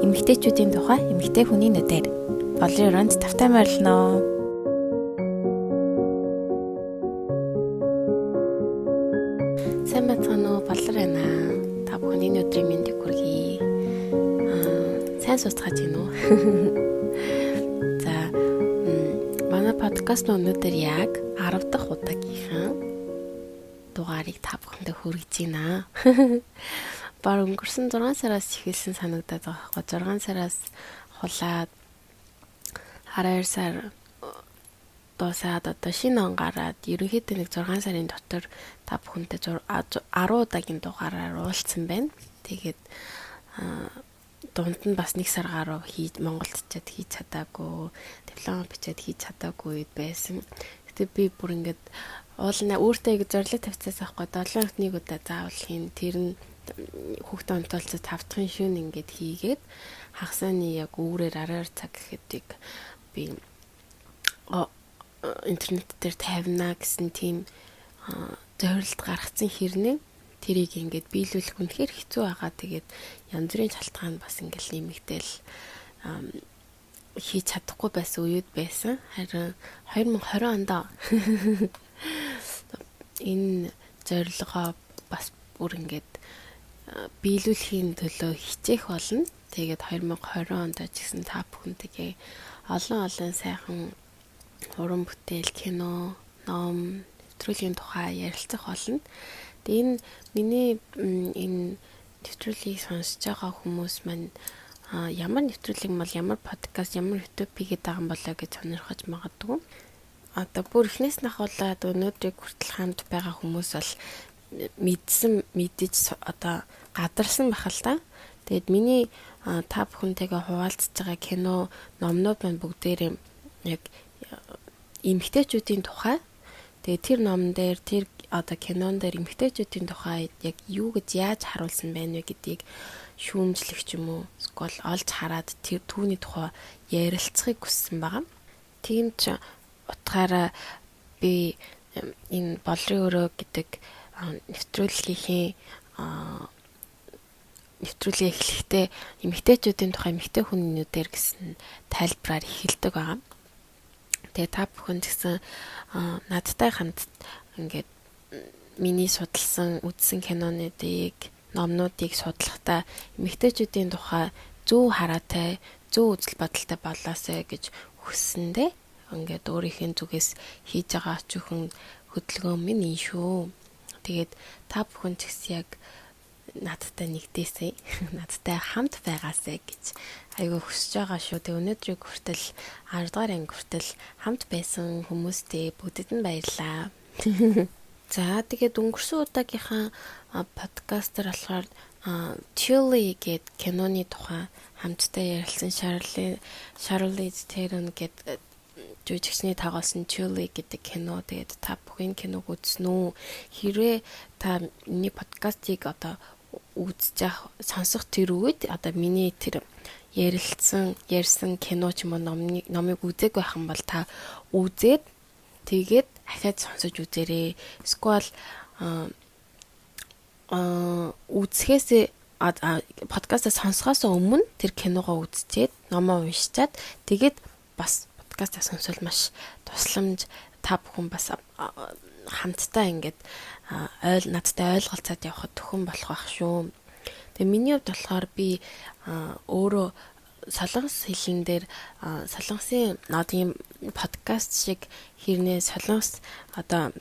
эмэгтэйчүүдийн тухай эмэгтэй хүний нүдээр Болрын өрөөнд тавтай морилно. Сайн бацгаана уу, Болор байна. Та бүхний өдрийн мэндийг хүргэе. Сайн суцгааж гин үү? За, манай подкаст өнөөдөр яг 10 дахь удаагийнхан дугаарыг та бүхэндээ хүргэж байна. Баг өнгөрсөн 6 сараас эхэлсэн санагдаад байгаа байхгүй. 6 сараас хулаад 12 сар дуусаад одоо шинэ он гараад ерөнхийдөө нэг 6 сарын дотор та бүхэнтэй 10 удаагийн дугаараар уулзсан байна. Тэгээд дунд нь бас нэг сар гаруй Монголд чад хийж чадаагүй, диплом бичээд хийж чадаагүй үед байсан. Гэтэ би бүр ингээд уулна өөртөө зорилго тавьчихсан байхгүй. 7 хоног нэг удаа заавал хийн. Тэр нь хүүхдээ онтолцоод 5 дахь шөнө ингээд хийгээд хагасны яг үүрээр 12 цаг гэхэд би интернет дээр тавина гэсэн тийм зорилт гаргацсан хэрнээ тэрийг ингээд биелүүлэх үнэхээр хэцүү байгаа. Тэгээд янз бүрийн шалтгаан бас ингээд нэмэгдээл хийж чадахгүй байсан үед байсан. Харин 2020 онд энэ зорилгоо бас бүр ингээд биелүүлэхийн төлөө хичээх болно. Тэгээд 2020 онд ч гэсэн та бүхэнтэйгээ олон сайхан уран бүтээл, кино, ном, нэвтрүүлгийн тухай ярилцах болно. Тэгээд миний энэ нэвтрүүлгийг сонсож байгаа хүмүүс маань ямар нэвтрүүлэг бол ямар подкаст, ямар YouTube хийгээд байгаа юм болоо гэж сонирхож магадгүй. Одоо бүр эхнээс нь ахуулаад өнөөдрийг хүртэл хамт байгаа хүмүүс бол мэдээж одоо гадарсан бахал та. Тэгээд миний та бүхэнтэйгээ хуваалцж байгаа кино, номнууд маань бүгдээрээ яг эмэгтэйчүүдийн тухай. Тэгээд тэр номн дээр тэр одоо кинон дээр эмэгтэйчүүдийн тухай яг юу гэж яаж харуулсан байна вэ гэдгийг шүүмжлэх ч юм уу эсвэл олж хараад тэр түүний тухай ярилцахыг хүссэн байгаа. Тийм ч утгаараа би энэ Болрын өрөө гэдэг нэвтрүүлгийн нэвтрүүлгээ эхлэхдээ эмэгтэйчүүдийн тухай эмэгтэй хүний нүдээр гэсэн тайлбараар эхэлдэг байгаа. Тэгээ та бүхэн гэсэн надтай хамт ингээд миний судалсан үзсэн кинонуудыг, номнуудыг судлахдаа эмэгтэйчүүдийн тухай зөв хараатай, зөв үзэл бодолтой болоосэй гэж хүссэндээ ингээд өөрийнхөө зүгээс хийж байгаа өчүүхэн хөдөлгөөн минь энэ шүү. Тэгээд та бүхэн ч гэсэн яг надтай нэгдээсэй, надтай хамт байгаасай гэж айгүй хүсэж байгаа шүү. Тэгээ өнөөдрийг хүртэл 10 дугаар анги хүртэл хамт байсан хүмүүстээ бүгдэд нь баярлалаа. За тэгээд өнгөрсөн удаагийнхаа подкастер болохоор Chilli гэд киноны тухай хамтдаа ярилцсан Charlize Theron гэд жүжигчний тоглосон Chilli гэдэг кино. Тэгээд та бүхэн киног үзсэн үү? Хэрвээ та миний подкастыг одоо сонсох тэр үед одоо миний тэр ярилцсан кино ч юм уу номыг үзег байх юм бол та үзээд тэгээд ахаад сонсож үзээрэй. Эсвэл үзэхээс подкастаа сонсохоос өмнө тэр киногоо үзчихэд номоо уншичаад тэгээд бас подкастаа сонсвол маш тусламж та бүхэн бас хамтдаа ингээд надтай ойлголцоод явахад төхөн болох байх шүү. Тэгээ миний хувьд болохоор би өөрөө солонгос хэлэн дээр солонгосын тийм подкаст шиг хэрнээ солонгос одоо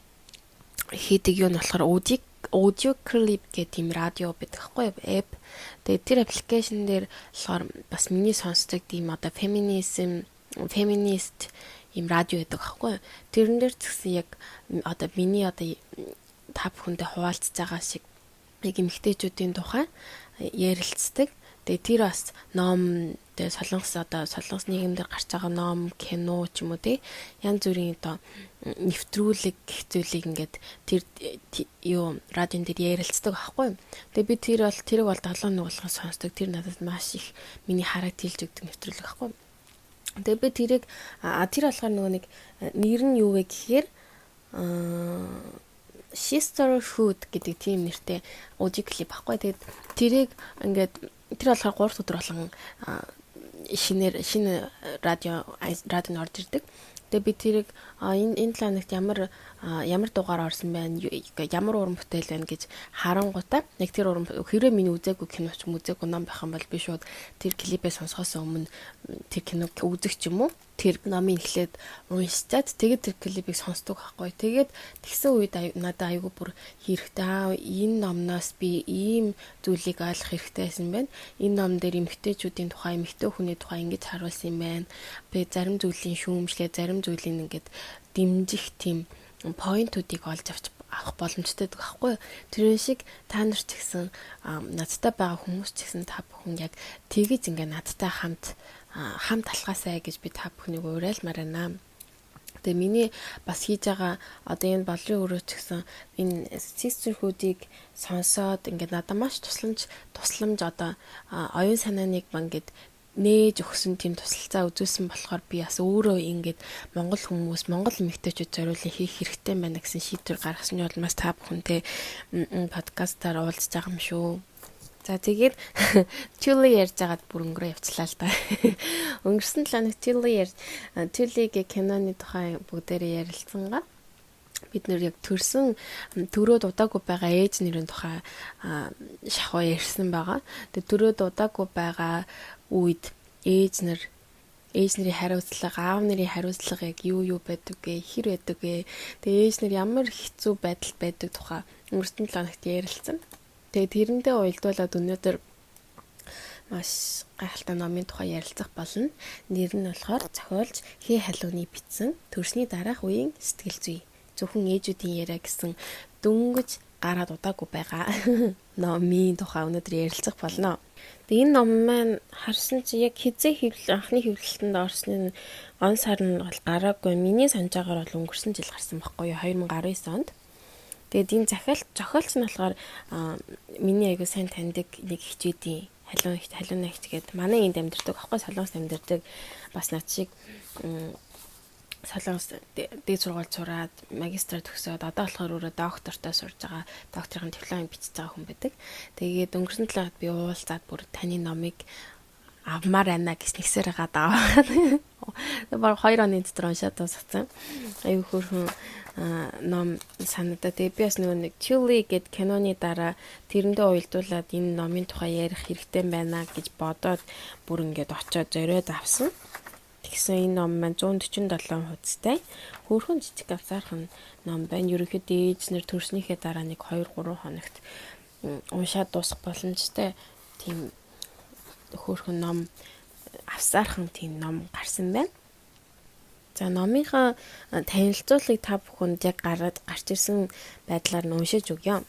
хийдэг юу нь болохоор audio clip гэх тийм радио байдаг хгүй app. Тэгээ тэр аппликейшн дээр болохоор бас миний сонсдог тийм одоо feminist им радио гэдэг аахгүй. Тэрэн дээр згсэн яг одоо миний одоо та бүхэндээ хуваалцж байгаа шиг яг эмэгтэйчүүдийн тухай ярилцдаг. Тэгээ тэр бас ном тэгээ солонгос нийгэмдэр гарч байгаа ном, кино ч юм уу тий янз бүрийн одоо нэвтрүүлэг гэх зүйлийг ингээд тэр радион дээр ярилцдаг аахгүй. Тэгээ би тэрийг бол 7 нэг болгон сонсдог. Тэр надад маш их миний хараад хэлж өгдөг нэвтрүүлэг аахгүй. Тэгээ би тэр болохоор нөгөө нэг нэр нь юу вэ гэхээр Sisterhood гэдэг тийм нэртэй audio clip баггүй. Тэгээд тэрийг ингээд Тэр болохоор 3 өдөр болгон шинэ радио орж ирдэг. Тэгээ би тэрийг энэ планет ямар дугаар орсон байна, ямар уран бүтээл байна гэж харангуудаа яг тэр уран хэрвээ миний үзээгүй кино ч үзээгүй ном байх юм бол би шууд тэр клипээ сонсохоос өмнө тэр киног үзэх ч юм уу тэр номыг эхлээд уншчаад тэгээд тэр клипийг сонсдог байхгүй. Тэгээд тэгсэн үед надад айгүй бүр хэрэгтэй энэ номноос би ийм зүйлийг ойлгох хэрэгтэй байсан байна. Энэ ном дээр эмэгтэйчүүдийн тухай, эмэгтэй хүний тухай ингэж харуулсан юм байна. Би зарим зүйлийн шүүмжлээ, зарим зүйлийн ингээд дэмжих тийм поинтуудыг олж авах боломжтой байхгүй. Тэр шиг та нар ч гэсэн надтай байгаа хүмүүс ч гэсэн та бүхэн яг тэгэж ингээ надтай хамт алхаасай гэж би та бүхнийг уриалмаар байна. Тэгээ миний бас хийж байгаа одоо энэ болрын өрөө ч гэсэн энэ sisterhood-ийг сонсоод ингээд надад маш тусламж одоо оюун санааныг ингээд нээж өгсөн тийм тусалцаа үзүүлсэн болохоор би бас өөрөө ингээд монгол эмэгтэйчүүд зориулан хийх хэрэгтэй байна гэсэн шийдвэр гаргасан нь бол бас та бүхэнтэй подкастаар уулзж байгаа юм шүү. За тэгээд Chili ярьж байгаад бүр өнгөрөө явцлаа л да. Өнгөрсөн 7 хоног Chili-гийн киноны тухай бүгдээрээ ярилцсангаа бид нэр яг төрөөд удаагүй байгаа ээж нэрийн тухай шахуу ярьсан байгаа. Тэгээд төрөөд удаагүй байгаа үед ээж нарын хариуцлага, аав нарын хариуцлага яг юу байдаг гэ, хэр байдаг гэ. Тэгээд ээж нар ямар хэцүү байдал байдаг тухай өнгөрсөн 7 хоногт ярилцсан. Тэгээд тэрэндээ уялдуулаад өнөөдөр маш гайхалтай номын тухай ярилцах болно. Нэр нь болохоор зохиолч Хээ Халууны бичсэн Төрсний дараах үеийн сэтгэл зүй. Зөвхөн ээжүүдийн яриа гэсэн дөнгөж гараад удаагүй байгаа номын тухай өнөөдөр ярилцах болно. Тэгээ энэ ном маань харсан чи яг анхны хэвлэлтэнд орсны он сар нь бол гараагүй. Миний санаж байгаагаар бол өнгөрсөн жил гарсан байхгүй юу? 2019 онд. Тэгээд энэ зохиолч нь болохоор миний аягүй сайн таньдаг нэг хичээдийн халуун нагч гээд манай энд амьдардаг аахгүй Солонгост амьдардаг бас над шиг Солонгост дээд сургууль сураад магистраа төгсөөд одоо болохоор өөрөө доктортой сурж байгаа докторийн дипломыг бичиж байгаа хүн байдаг. Тэгээд өнгөрсөн 7 хоногт би уулзаад бүр таны номыг авмаар байна гэж нэгсээр гадаа. Баг 2 оны дотор уншаад дууссан. Аюу хөрхөн ном санагдаа. Тэгээ би бас нэг Chili гэд киноны дараа тэрэндээ уялдуулаад энэ номын тухай ярих хэрэгтэй байна гэж бодоод бүр ингээд очиод зориод авсан. Тэгсэн энэ ном маань 147 хуудастай. Хөөрхөн жижиг авсаархан ном байна. Ерөнхийдөө ээжнэр төрснийхээ дараа нэг 2-3 хоногт уншаад дуусах боломжтой тийм хөөрхөн ном авсаархан тийм ном гарсан байна. За номынхаа танилцуулгыг та бүхэнд яг гарч ирсэн байдлаар нь уншиж өгье.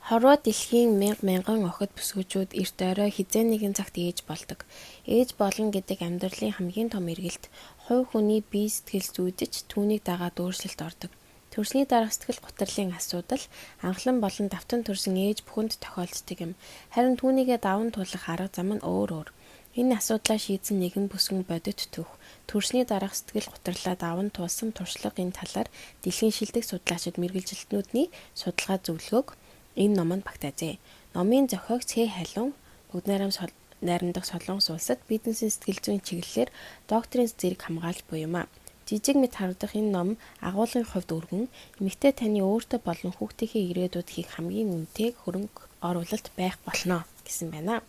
Хорвоо дэлхийн мянган охид бүсгүүчүүд эрт орой хизээ нэгэн цагт ээж болдог. Ээж болно гэдэг амьдралын хамгийн том эргэлт хувь хүний бие сэтгэл зүйдэж түүнийг дагаад өөрчлөлт ордог. Төрсний дараах сэтгэл гутралын асуудал анхлан болон давтан төрсэн ээж бүхэнд тохиолддог юм. Харин түүнийгээ даван туулах арга зам нь өөр. Энэ асуудлаа шийдсэн нэгэн бүсгүн бодит түүх. Төрсний дараах сэтгэл гутралаа даван туулсан туршлага энэ талаар дэлхийн шилдэг судлаачид мэргэжилтнүүдний судалгаа зөвлөгөөг энэ номонд багтаажээ. Номын зохиогч Хээ Халуун бүгд найрамдах Солонгос улсад бизнесийн сэтгэл зүйн чиглэлээр докторийн зэрэг хамгаалж буй юм а. Жижиг мэт харагдах энэ ном агуулгын хувьд өргөн эмэгтэй таны өөртөө болон хүүхдийнхээ ирээдүйд хийх хамгийн үнэтэйг хөрөнгө оруулалт байх болно гэсэн байна.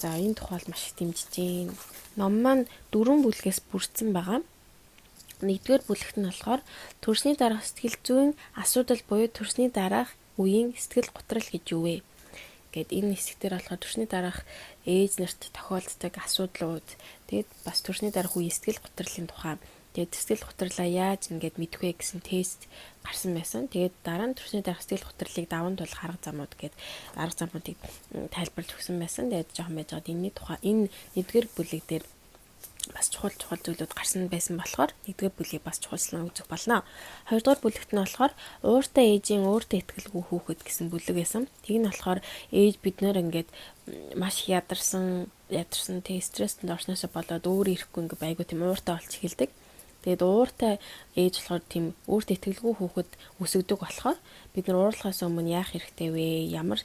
За энэ тухай маш их дэмжиж байна. Ном маань 4 бүлгээс бүрдсэн байгаа. Нэгдүгээр бүлэгт нь болохоор төрсний дараах сэтгэл зүйн асуудал буюу төрсний дараах үеийн сэтгэл гутрал гэж юу вэ? Гэт энэ хэсгээр болохоор төрсний дараах ээж нарт тохиолддог асуудлууд, тэгээд бас төрсний дараах үеийн сэтгэл гутралын тухай, тэгээд сэтгэл гутралаа яаж ингээд мэдэх вэ гэсэн тест гарсан байсан. Тэгээд дараа нь төрсний дараах сэтгэл гутралыг даван туулах арга замуудыг тайлбарлаж өгсөн байсан. Тэгээд жоохон байж байгаа энэний тухай энэ нэгдүгээр бүлэг дээр бас чухал зүйлүүд гарсан байсан болохоор нэгдүгээр бүлгийг бас чухалчлан үзэх болно. Хоёрдугаар бүлэгт нь болохоор ууртай ээжийн ууртай итгэлгүй хүүхэд гэсэн бүлэг байсан. Тэг нь болохоор ээж биднэр ингээд маш ядарсан тэг стресстэн орсноосоо болоод өөр ирэхгүй ингээд айгуу тийм ууртай болж эхэлдэг. Тэгээд ууртай ээж болохоор тийм өөртөө итгэлгүй хүүхэд өсөгдөг болохоор бид нар уурлахаас өмнө яах хэрэгтэй вэ? Ямар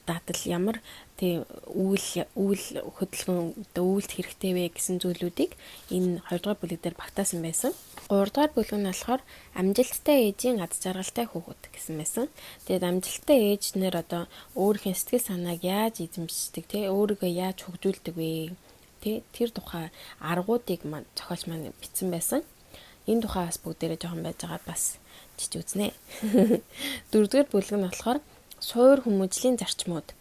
дадал, ямар тийм үйл хөдөлгөөн үйлдэх хэрэгтэй вэ гэсэн зүйлүүдийг энэ 2 дугаар бүлэг дээр багтаасан байсан. 3 дугаар бүлэг нь болохоор амжилттай ээжийн аз жаргалтай хүүхэд гэсэн байсан. Тэгээд амжилттай ээж нэр одоо өөрийнхөө сэтгэл санааг яаж эзэмшдэг, тэ өөрийгөө яаж хөгжүүлдэг вэ? Тэр тухай аргуудыг зохиолч маань бичсэн байсан. Энэ тухай бас бүгдээрээ жоохон байж байгаа бас чиж үзнэ. 4-р бүлэг нь болохоор суур хүмүүжлийн зарчмууд.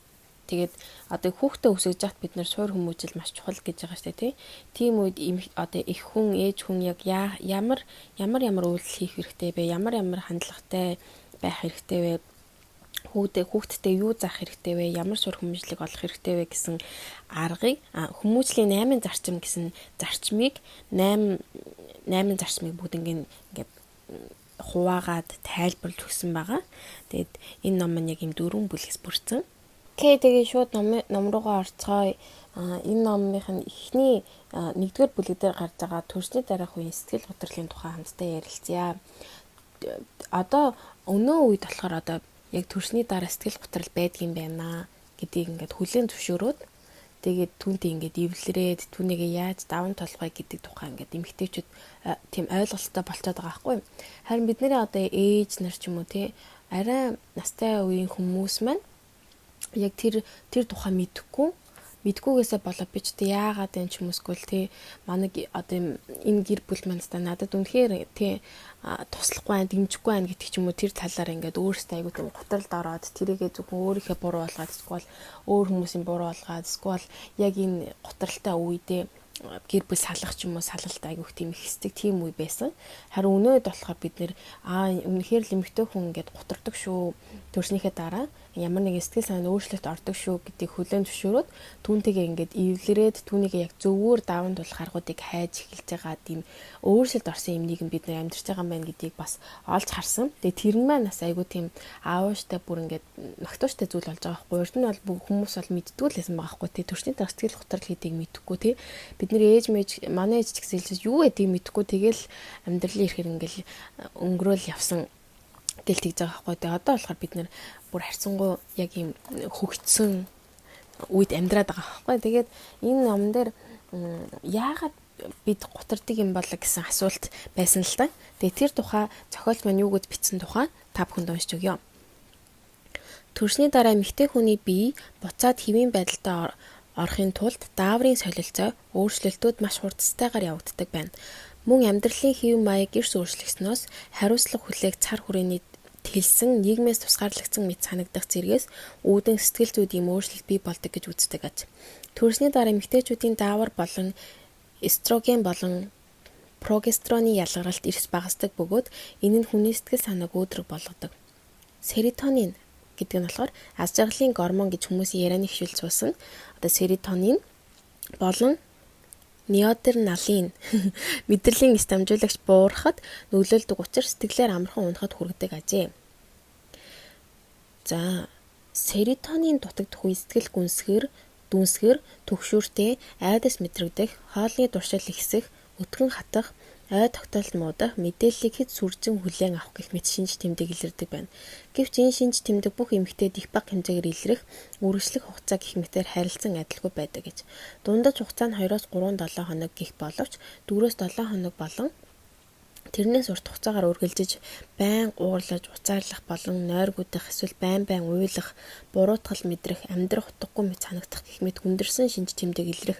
Тэгээд одоо хүүхдээ өсгөж яхад бид нэр суур хүмүүжил маш чухал гэж байгаа шүү дээ, тийм үед одоо их хүн, ээж хүн яг ямар үйлдэл хийх хэрэгтэй вэ? Ямар хандлагатай байх хэрэгтэй вэ? Хүүхдтэй юу заах хэрэгтэй вэ? Ямар сур хүмүүжлэг олох хэрэгтэй вэ гэсэн аргыг хүмүүжлийн 8 зарчим гэсэн зарчмыг 8 зарчмыг бүгд ингээд хуваагаад тайлбарлаж өгсөн байгаа. Тэгээд энэ ном маань яг юм 4 бүлгээс бүрдсэн. Тэгээ шууд ном руугаа орцгоё. Энэ номынх нь эхний 1-р бүлэг дээр гарч байгаа төрсний дараах үеийн сэтгэл готрлын тухай хамтдаа ярилцъя. Одоо өнөө үед болохоор одоо яг төрсний дараа сэтгэл готрол байдгийм байна гэдгийг ингээд хүлээн зөвшөөрөөд тэгээд түүнтэй ингээд эвлэрээд түүнийгээ яаж даван толгой гэдэг тухай ингээд эмэгтэйчүүд тийм ойлголттой болчиход байгаа байхгүй. Харин бидний одоо ээж нар ч юм уу тий арай настай үеийн хүмүүс маань яг тэр тухай мэдгүйгээсээ болоод би ч яагаад энэ ч хүмүүсгүй тий манай одоо энэ гэр бүл маань надад үнэхээр тий туслахгүй байна, дэмжихгүй байна гэдэг ч юм уу тэр талаар ингээд өөрөөсөө айгуу тийм готролд ороод тэрийгээ зөвхөн өөрийнхөө буруу болгоод эсвэл өөр хүмүүсийн буруу болгоод эсвэл яг энэ готролтой үедээ гэр бүл салах ч юм уу салалт айгуух тийм их хэсэг тийм үе байсан. Харин өнөөд болохоор бид нэр үнэхээр л эмэгтэй хүн ингээд готрдог шүү. Төрснийхээ дараа ямар нэгэн сэтгэл санааны өөрчлөлт ордог шүү гэдгийг хүлээн зөвшөөрөөд түүнтэйгээ ингээд эвлэрээд түүнийгээ яг зөвөр даван тулах аргуудыг хайж эхэлж байгаа тийм өөрчлөлт орсон юм нийгэм бид нар амьдарч байгаа юм байна гэдгийг бас олж харсан. Тэгээ тэр нь маань бас айгуу тийм аавштай бүр ингээд ногтууштай зүйл болж байгаа байхгүй. Урд нь бол хүмүүс бол мэддгүй л байсан байгаа байхгүй. Тэ төрсний дараа сэтгэл готрол хийдийг мэдэхгүй тий. Бид нэр ээж манай ээж ч гэсэн хэлж юу гэдгийг мэдэхгүй тэгэл амьдралын ихээр ингээл өнгөрөөл явсан гэл тэгж байгаа байхгүй. Тэгээ одоо болохоор бид нэр бүр харьцангуй яг юм хөгжсөн үед амьдраад байгаа байхгүй. Тэгээд энэ ном дээр яагаад бид гутардаг юм бол гэсэн асуулт байсан л та. Тэгээ тэр тухай зохиолч маань юу гэж бичсэн тухай та бүхэнд уншиж өгье. Төрсний дараа эмэгтэй хүний бие буцаад хэвийн байдалтай орохын тулд дааврын солилцоо өөрчлөлтүүд маш хурдтайгаар явагддаг байна. Мөн амьдралын хэв маяг гэрс өөрчлөгснөөс хариуцлага хүлээх цар хүрээний тэлсэн нийгмээс тусгаарлагдсан мэт санагдах зэргээс үүдэн сэтгэл зүйн өөрчлөлт бий болдог гэж үздэг аж. Төрсний дараа эмэгтэйчүүдийн даавар болон эстроген болон прогестероны ялгаралт эрс багасдаг бөгөөд энэ нь хүний сэтгэл санааг өөдрөг болгодог. Серотонин гэдэг нь болохоор аз жаргалын гормон гэж хүмүүсийн ярианы хөвшил цуусан. Одоо серотонин болон неодерналин мэдрэлийн эс дамжуулагч буурахад нөлөөлдөг учраас сэтгэлээр амархан унахад хүргэдэг ажээ. За, серотонин дутагдах үе сэтгэл дүнсгэр, түгшүүртэй, айдас мэдрэгдэх, хоолны дуршил ихсэх, өтгөн хатах, ой тогтоолт муудах, мэдээллийг хэд сүржин хүлээн авах гэх мэт шинж тэмдэг илэрдэг байна. Гэвч энэ шинж тэмдэг бүх эмэгтэйд их бага хэмжээгээр илрэх, үргэлжлэх хугацаа гэх мэтээр харилцан адилгүй байдаг гэж. Дундаж хугацаа нь 2-7 хоног гэх боловч 4-7 хоног болон тэрнээс урт хугацаагаар үргэлжиж байн уурлаж, уцаарлах болон нойргуудах эсвэл байн уйлах, буруутгал мэдрэх, амьдрах утгагүй мэт санагдах гэх мэт хүндэрсэн шинж тэмдэг илрэх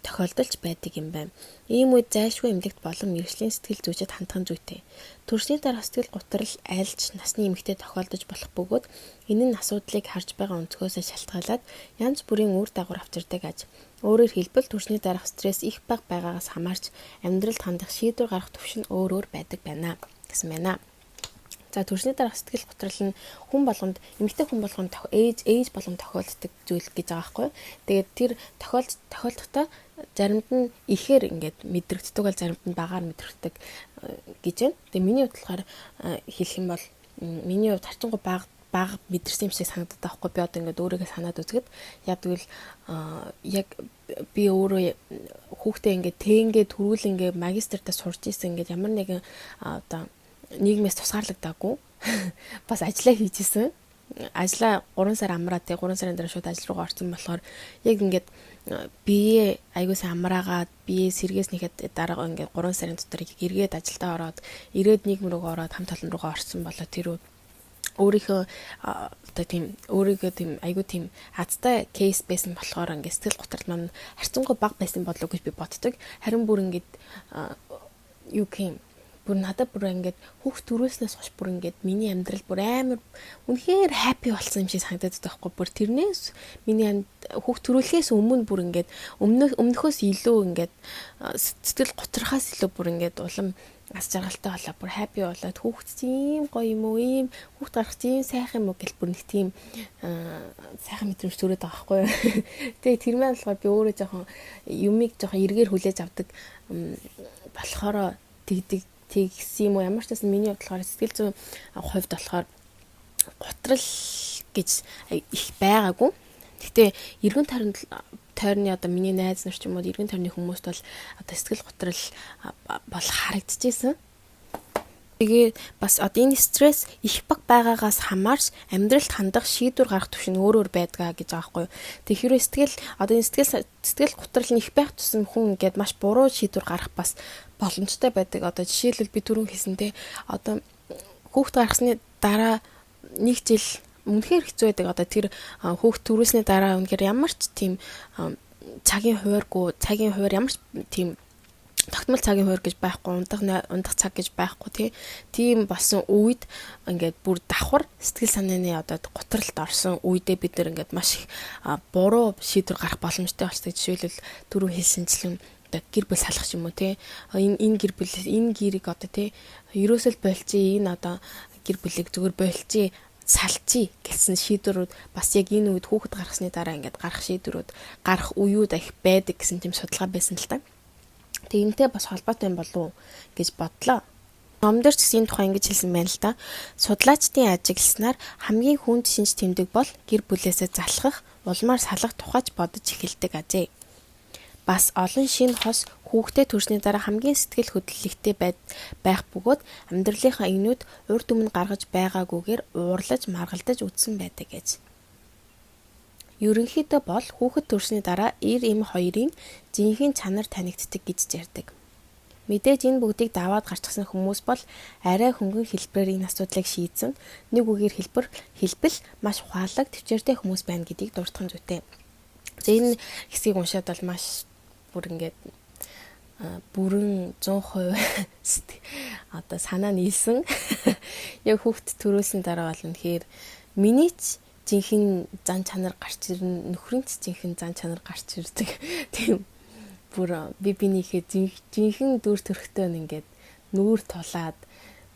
тохиолдолч байдаг юм байна. Ийм үед зайлшгүй эмнэлэгт болон мэргэжлийн сэтгэл зүйчэд хандхан зүйтэй. Төрсний дараа сэтгэл готрол айлч насны эмэгтэй тохиолдож болох бөгөөд энэ нь асуудлыг харж байгаа өнцгөөсөө шалтгаалаад янз бүрийн үр дагавар авчирдаг аж. Өөрөөр хэлбэл төрсний дараах стресс их бага байгаагаас хамаарч амьдралд хандах шийдвэр гаргах түвшин өөр байдаг байна гэсэн байна. За, төрсний дараах сэтгэл готрол нь хүн болгонд эмэгтэй хүн болгонд ээж болгон тохиолддог зүйл гэж байгаа байхгүй. Тэгээд тэр тохиолдохдоо заримд нь ихээр ингээд мэдрэгддэг бол заримд нь багаар мэдрэгддэг гэж байна. Тэгээд миний хувьд болохоор хэлэх юм бол миний хувьд харчингуй бага мэдэрсэн юм шиг санагдаад байхгүй. Би одоо ингээд өөрийгөө санаад үзэхэд яг тэгвэл яг би өөрөө хүүхдээ ингээд тэнгээ төрүүл ингээд магистртаа сурч ийсэн ингээд ямар нэгэн одоо нийгмээс тусгаарлагдаагүй бас ажиллаа хийж исэн. Ажлаа 3 сар амраад тэг 3 сарын дараа шууд ажил руугаа орсон болохоор яг ингээд бие аягуулсан амраагаад бие сэргээснийхэд дараа ингээд 3 сарын дотор эргээд ажилдаа ороод ирээд нийгэм рүүгээ ороод хамт олон руугаа орсон болоо тэр өөрийнхөө одоо тийм өөрийгөө тийм айгуу тийм хацтай кейс байсан болохоор ингээд сэтгэл готрол маань харьцангуй бага байсан болов уу гэж би боддог. Харин бүр ингээд юу гэм бүр надад бүр ингээд хүүхд төрүүлснээс хойш бүр ингээд миний амьдрал бүр амар үнэхээр happy болсон юм шиг санагдаад байхгүй. Бүр тэрнээс миний хүүхд төрүүлэхээс өмнө бүр ингээд өмнөхөөс илүү ингээд сэтгэл готрохоос илүү бүр ингээд улам ас жаргалтай болоо бүр happy болоод хүүхд тийм гоё юм уу ийм хүүхд гарах тийм сайхан юм уу гэл бүр нэг тийм сайхан мэдрэмж төрөөд байгаа байхгүй. Тэгээ тэр маань болохоор би өөрөө жоохон юмыг жоохон эргээр хүлээж авдаг болохоор тэгсэн юм уу ямар ч байсан миний бодлохоор сэтгэл зүйн хувьд болохоор готрал гэж их байгаагүй. Гэхдээ эргэн тойрны одоо миний найз нар ч юм уу эргэн тойрны хүмүүст бол одоо сэтгэл готрал бол харагдчихсэн. Тэгээ бас одоо энэ стресс их баг байгаагаас хамаарч амьдралд хандах шийдвэр гаргах түвшин өөр байдгаа гэж байгаа байхгүй. Тэгэхээр сэтгэл готрол нь их байх тусам хүн ингээд маш буруу шийдвэр гаргах бас боломжтой байдаг. Одоо жишээлбэл би түрүүн хэлсэнтэй одоо хүүхд гаргасны дараа нэг жил үнэхээр хэцүү байдаг. Одоо тэр хүүхд төрүүлсний дараа үнэхээр ямар ч тийм цагийн хуваар ямар ч тийм тогтмол цагийн хуваар гэж байхгүй, ундах цаг гэж байхгүй тийм болсон үед ингээд бүр давхар сэтгэл санааны одоо готролд орсон үедээ бид нар ингээд маш их буруу шийдвэр гарах боломжтой болдог. Жишээлбэл түрүү хэлсэнчлэн гэр бүл салах юм уу энэ гэрийг одоо ерөөсөө л болчих энэ одоо гэр бүлийг зүгээр болчих салчи гэсэн шийдвэрүүд бас яг энэ үед хүүхэд гаргасны дараа ингээд гарах шийдвэрүүд гарах үеуд их байдаг гэсэн тийм судалгаа байсан л та. Тэгнтэй бас холбоотой юм болов уу гэж бодлоо. Номдэр ч гэсэн тухай ингэж хэлсэн байна л да. Судлаачдын ажигласнаар хамгийн хүнд шинж тэмдэг бол гэр бүлээсээ залхах, улмаар салах тухайч бодож эхэлдэг ажээ. Бас олон шинэ хос хүүхдээ төрсний дараа хамгийн сэтгэл хөдлөлттэй байх бөгөөд амьдралынхаа игнүүд урд өмнө гаргаж байгаагүйгээр уурлаж маргалдаж үтсэн байдаг гэж. Ерөнхийдөө бол хүүхэд төрсний дараа эр эм хоёрын жинхэнэ чанар танигддаг гэж ярьдаг. Мэдээж энэ бүгдийг даваад гарчихсан хүмүүс бол арай хөнгөн хэлбэрээр энэ асуудлыг шийдсэн. Нэг үгээр хэлбэл маш ухаалаг төвчээртэй хүмүүс байна гэдгийг дурдах зүйтэй. Энэ хэсгийг уншаад бол маш бүр ингээд бүрэн 100% одоо санаа нийлсэн. Яг хүүхэд төрүүлсэн дараа бол үнэхээр миний ч жинхэнэ зан чанар гарч ирнэ, нөхрийн ч жинхэнэ зан чанар гарч ирдэг. Тийм бүр бибинийхээ жинхэнэ дүр төрхтөө ингээд нүүр тулаад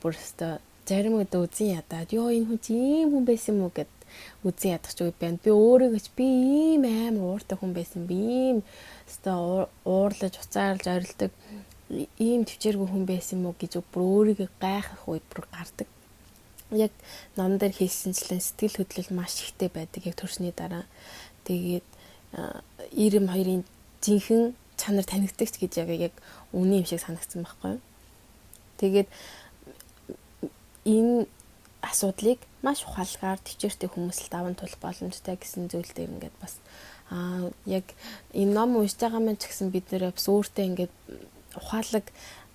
бүр өстой зарим үед үзэн ядаад ёо энэ хүн ийм хүн байсан юм уу гэд үзэн ядах ч үе байна. Би өөрийгөө ч би ийм амар ууртай хүн байсан. Би ийм өстой уурлаж уцаарлаж орилдог ийм төвчээргүй хүн байсан юм уу гэж бүр өөрийгөө гайхах үед бүр гардаг. Яг ном дээр хэлсэнчлэн сэтгэл хөдлөл маш ихтэй байдаг яг төрсний дараа. Тэгээд ирэм хоёрын жинхэнэ чанар танигдагч гэж яг үний юм шиг санагдсан байхгүй юу. Тэгээд энэ асуудлыг маш ухаалгаар төвчээртэй хүмүүс л даван тулах боломжтой гэсэн зүйл дээр ингээд бас яг энэ ном уншиж байгаа маань ч гэсэн бид нэр бас өөртөө ингээд ухаалаг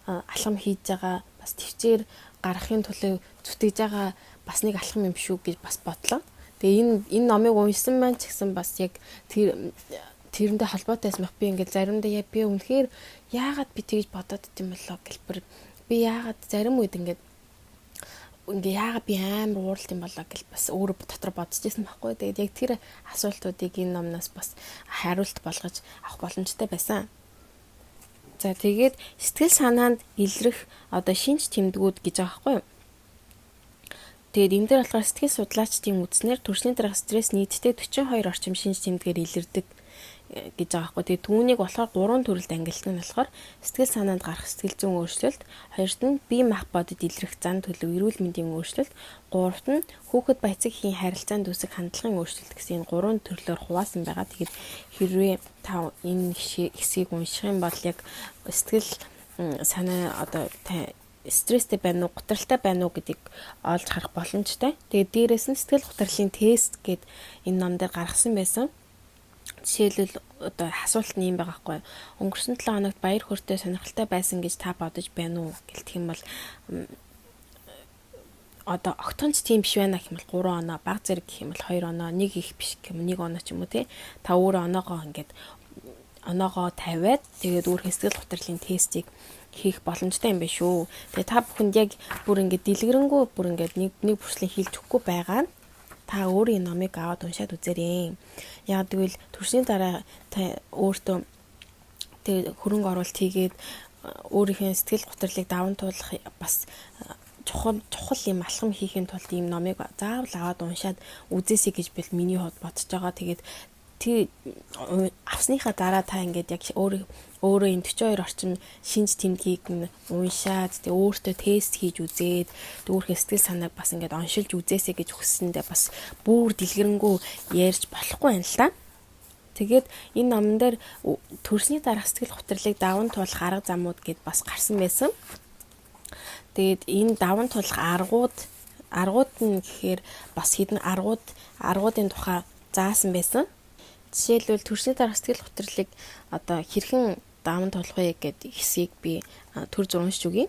алхам хийж байгаа бас төвчээр гарахын төлөө зүтгэж байгаа бас нэг алхам юм шүү гэж бас бодлоо. Тэгээ энэ номыг уншсан маань ч гэсэн бас яг тэрэндээ холбоотойсэн байх. Би ингээд заримдаа би үнэхээр яагаад би тэгж бодоод идэм болоо гэлбэр би яагаад зарим үед ингээд яагаад би амар ууралт юм болоо гэл бас өөрөө дотор бодож ирсэн байхгүй. Тэгээд яг тэр асуултуудыг энэ номноос бас хариулт болгож авах боломжтой байсан. За тэгээд сэтгэл санаанд илрэх одоо шинж тэмдгүүд гэж байгаа байхгүй юу. Тэгээд энэ дээр болохоор сэтгэл судлаачдын үзнээр төрсний дараах стресс нийтдээ 42 орчим шинж тэмдгээр илэрдэг гэж байгаа байхгүй. Тэгээ түүнийг болохоор 3 төрөлд ангилдаг нь болохоор сэтгэл санаанд гарах сэтгэл зүйн өөрчлөлт, хоёрт нь бие мах бодод илрэх зан төлөв эрүүл мэндийн өөрчлөлт, гуравт нь хүүхэд ба эцэг эхийн харилцаанд үүсэх хандлагын өөрчлөлт гэсэн энэ 3 төрлөөр хуваасан байгаа. Тэгэхээр хэрвээ та энэ хэсгийг унших юм бол яг сэтгэл санаа одоо стресстэй байна уу, гутралтай байна уу гэдгийг олж харах боломжтой. Тэгээд дээрэс нь сэтгэл гутралын тест гэд энэ ном дээр гаргасан байсан. Жишээлбэл одоо асуулт нь юм байгаа хгүй. Өнгөрсөн 7 хоногт баяр хөөртэй сонирхолтой байсан гэж та бодож байна уу гэлтэх юм бол одоо огтонч тийм биш байна гэх юм бол 3 оноо, баг зэрэг гэх юм бол 2 оноо, нэг их биш гэх юм 1 оноо ч юм уу тий. Та өөрөө оноогоо тавиад тэгээд өөр сэтгэл гутралын тестийг хийх боломжтой юм байна шүү. Тэгээ та бүхэнд яг бүр ингээд дэлгэрэнгүй бүр ингээд нэг бүрслэн хийлж өгөхгүй байгаа. Та өөрийн номыг аваад уншаад үзээрэй. Яг тэгвэл төрсний дараа та өөртөө тэг хөрөнгө оруулалт хийгээд өөрийнхөө сэтгэл гутралыг даван туулах бас чухал юм алхам хийхин тулд ийм номыг заавал аваад уншаад үзээсэй гэж бил миний хувьд бодож байгаа. Тэгээд авсныхаа дараа та ингээд яг өөрөө энэ 42 орчим шинж тэмдгийг уншаад тэгээ өөртөө тест хийж үзээд өөрийнхөө сэтгэл санааг бас ингээд оншилж үзээсэй гэж хүссэндээ бас бүр дэлгэрэнгүй ярьж болохгүй юм л да. Тэгээд энэ номон дээр төрсний дараах сэтгэл гутралыг даван туулах арга замууд гэд бас гарсан байсан. Тэгээд энэ даван туулах аргууд нь гэхээр бас хэдэн аргуудын тухай заасан байсан. Жишээлбэл төрсний дараах сэтгэл гутралыг одоо хэрхэн даван туулах вэ гэдэг хэсгийг би төр зуруншиж өгье.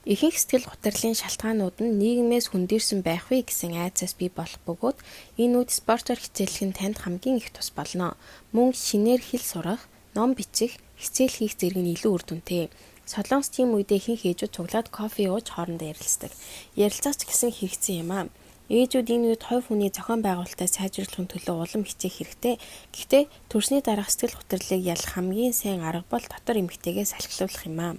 Ихэнх сэтгэл гутралын шалтгаанууд нь нийгмээс хүндэрсэн байх вэ гэсэн айцаас бий болох бөгөөд энэ үед спортоор хичээлэх нь танд хамгийн их тус болно. Мөн шинээр хэл сурах, ном бичих, хичээл хийх зэрэг нь илүү үр дүнтэй. Солонгос тийм үедээ ихэнх ээжүүд цуглаад кофе ууж хоорондоо ярилцдаг. Ярилцаач гэсэн хэрэгцээ юм аа. Ээжүүд энэ үед хувь хүний зохион байгуулалтаа сайжруулахын төлөө улам хичээх хэрэгтэй. Гэхдээ төрсний дараах сэтгэл гутралыг ялах хамгийн сайн арга бол дотор эмэгтэйгээ салхилуулах юм аа.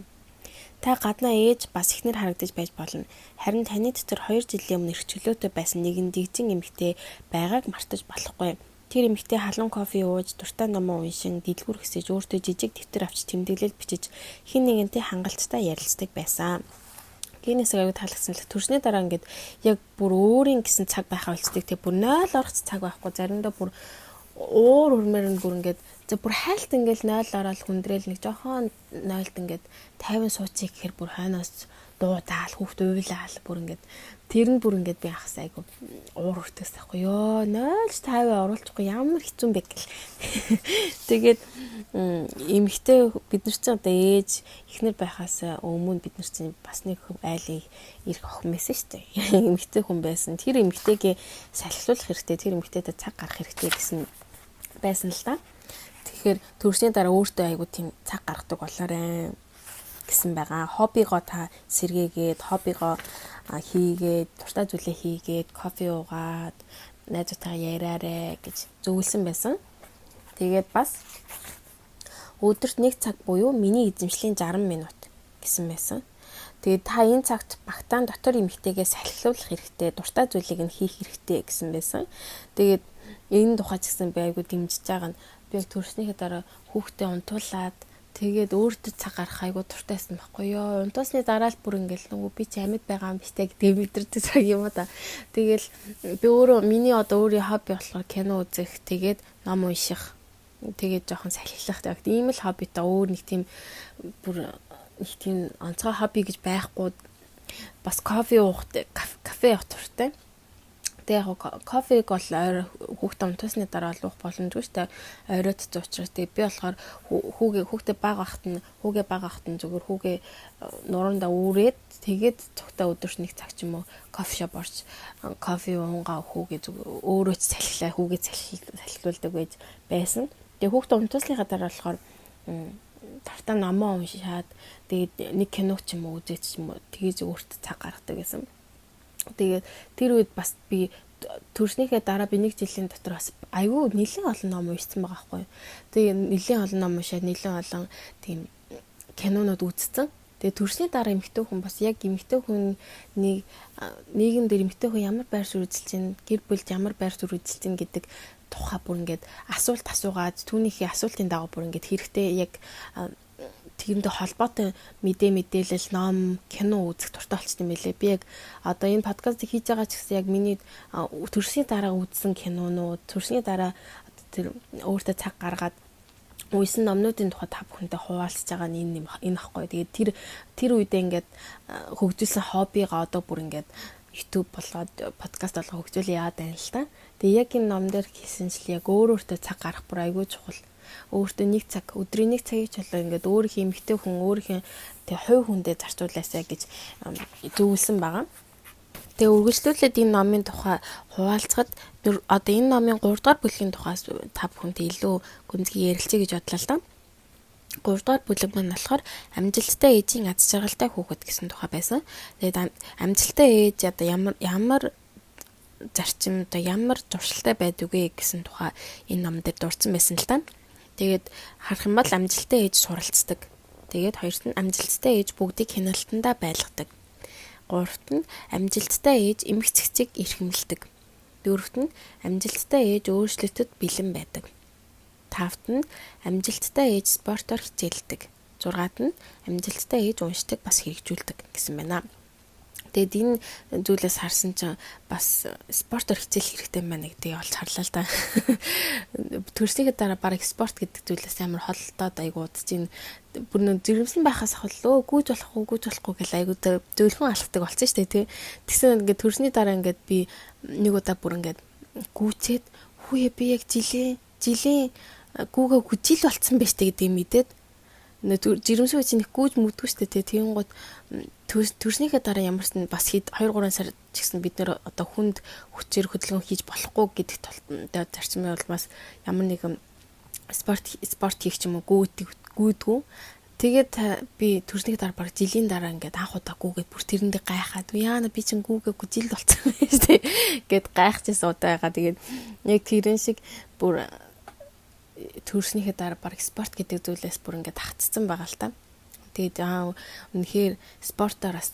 Та гаднаа ээж бас ихнэр харагдаж байж болно. Харин таны дотор 2 жилийн өмнө эрх чөлөөтэй байсан нэгэн дэгжин эмэгтэй байгааг мартаж болохгүй. Тэр эмэгтэй халуун кофе ууж, дуртай номоо уншин, дэлгүүр хэсэж, өөртөө жижиг дэвтэр авч тэмдэглэл бичиж, хэн нэгэнтэй хангалттай ярилцдаг байсан. Гинэс аяг таалагдсан л төрсний дараа ингээд яг бүр өөрийн гэсэн цаг байхаа болцдог. Тэг бүр 0 орох цаг байхгүй. Заримдаа бүр уур хөрмөр нь бүр ингээд бүр хайлт ингээд 0 ороод хүндрээл нэг жоохон 0-д ингээд 50 сууцыг гэхэр бүр хойноос дуудаал хүүхд уйлаал бүр ингээд тэр нь бүр ингээд би ахс айгу уур хүртээс тахгүй ёо 0-50 оруулахгүй ямар хэцүү бэ гэл. Тэгээд эмэгтэй бид нар ч одоо ээж ихнэр байхаас өмнө бид нар чинь бас нэг айлын ирэх охин байсан шүү дээ. Эмэгтэй хүн байсан. Тэр эмэгтэйгээ салхилуулах хэрэгтэй, тэр эмэгтэйдээ цаг гаргах хэрэгтэй гэсэн байсан л да. Тэгэхээр төрсний дараа өөртөө айгу тийм цаг гаргадаг болоорой гэсэн байгаа. Хоббигоо та сэргээгээд, хоббигоо хийгээд, дуртай зүйлээ хийгээд, кофе уугаад, найзуудтайгаа яриарэ гэж зөвлөсөн байсан. Тэгээд бас өдөрт 1 цаг буюу миний эзэмшлийн 60 минут гэсэн байсан. Тэгээд та энэ цагт багтаан дотор эмэгтэйгээ салхилуулах хэрэгтэй, дуртай зүйлийг нь хийх хэрэгтэй гэсэн байсан. Тэгээд энэ тухай ч гэсэн би айгу дэмжиж байгаа нь би төрснийхээ дараа хүүхдээ унтуулад тэгээд өөртөө цаг гарах айгу дуртайсан байхгүй ёо. Унтуусны дараа л бүр ингээл нөгөө би ч амьд байгаа юм биштэй гэдэг мэдэрдэг цаг юм да. Тэгэл би өөрөө миний одоо өөрийн хобби болохоор кино үзэх, тэгээд ном унших, тэгээд жоохон салхилах яг ийм л хоббитой өөр нэг тийм бүр их тийм онцгой хобби гэж байхгүй бас кофе уух, кафе явах туртай. Тэгээ яг кофег бол ойр хүүхдээ унтсны дараа уух боломжгүй шүү дээ. Ойроод учраас тэгээ би болохоор хүүгээ бага ахт нь зүгээр хүүгээ нуруундаа үүрээд тэгээд цогтой өдөрт 1 цаг ч юм уу кофе шоп орж кофе уунгаа хүүгээ зүгээр өөрөө ч салхилаа хүүгээ салхилуулдаг байж байсан. Тэгээ хүүхдээ унтсныхаа дараа болохоор тавтаа номоо уншаад тэгээд нэг кино ч юм уу үзээч ч юм уу тэгээд өөртөө цаг гаргадаг гэсэн. Тэгээд тэр үед бас би төрснийхээ дараа би 1 жилийн дотор бас айгүй нэлээд олон ном уншсан байгаа байхгүй. Тэгээд нэлээд олон ном уншаад нэлээд олон тийм кинонууд үзсэн. Тэгээ төрсний дараа эмэгтэй хүн бас яг эмэгтэй хүнийг нийгэм дээр эмэгтэй хүн ямар байр суурь үзэлж чинь, гэр бүлд ямар байр суурь үзэлж чинь гэдэг тухай бүр ингээд асуулт асуугаад түүнийхээ асуултын дагуу бүр ингээд хэрэгтэй яг тэрэндээ холбоотой мэдээлэл, ном, кино үзэх дуртай болчихсон юм билээ. Би яг одоо энэ подкастыг хийж байгаа ч гэсэн яг миний төрсний дараа үзсэн кинонууд, төрсний дараа тэр өөртөө цаг гаргаад үйсэн номнуудын тухай та бүхэнтэй хуваалцаж байгаа нь энэ ахгүй. Тэгээд тэр үедээ ингээд хөгжүүлсэн хоббигаа одоо бүр ингээд YouTube болоод подкаст болгоо хөгжүүлээ яагаад байна л та. Тэгээ яг энэ ном дээр хийсэнчлээ яг өөртөө цаг гарах бүр айгүй чухал. Өөртөө нэг цаг, өдрийн нэг цагийг ч болоо ингээд өөрийнхөө эмэгтэй хүн өөрийнхөө тэг хувь хүндээ зарцуулаасаа гэж зөвлөсөн байгаа. Тэгээ үргэлжлүүлээд энэ номын тухай хуваалцахад одоо энэ номын 3 дугаар бүлгийн тухай та бүхэнтэй илүү гүнзгий ярилцъя гэж бодлоо л да. 3 дугаар бүлэг маань болохоор амжилттай ээжийн аз жаргалтай хүүхэд гэсэн тухай байсан. Тэгээд амжилттай ээж одоо ямар зарчим одоо ямар зуршилтай байдаг вэ гэсэн тухай энэ ном дээр дурдсан байсан л да. Тэгээд харах юм бол амжилттай ээж суралцдаг. Тэгээд хоёрт нь амжилттай ээж бүгдийг хяналтандаа байлгадаг. Гуравт нь амжилттай ээж эмх цэгцийг эрхэмлдэг. Дөрөвт нь амжилттай ээж өөрчлөлтөд бэлэн байдаг. Тавт нь амжилттай ээж спортоор хичээлдэг. Зургаат нь амжилттай ээж уншдаг бас хэрэгжүүлдэг гэсэн байна. Тэгээд энэ зүйлээс харсан чинь бас спортоор хичээл хэрэгтэй байна гэдгийг олж харлаа л да. Төрснийхээ дараа бараг спорт гэдэг зүйлээс амар холдоод айгуу удаж ин бүр нөө жирэмсэн байхаас холлоо гүйж болохгүй гэл айгуу зөвлөгөн алхдаг болсон шүү дээ тий. Тэгсэн ингээд төрсний дараа ингээд би нэг удаа бүр ингээд гүйцээд хүүе би яг жилийн гүүгээ гүжил болцсон байж тээ гэдэг мэдээд жирэмсэн үеч нэг гүйж мүдгүй шүү дээ тий. Тэгэнгუთ төрснийхээ дараа ямарс нь бас 2-3 сар ч гэсэн бид нэр одоо хүнд хүчээр хөдөлгөөн хийж болохгүй гэдэгт зарчмын улмаас ямар нэгэн спорт хийх ч юм уу гүйдгүү. Тэгээд би төрснийхээ дараа баг жилийн дараа ингээд анх удаа гүүгээд бүр тэрэндээ гайхаад яана би чинь гүүгээ гүжил болцсон байж тээ гэд гайхчихсан удаа байгаа. Тэгээд яг тэрэн шиг бүр төрснийхээ дараа баг спорт гэдэг зүйлээс бүр ингээд хатцсан байгаа л та. Тэгээд үнэхээр спортоор бас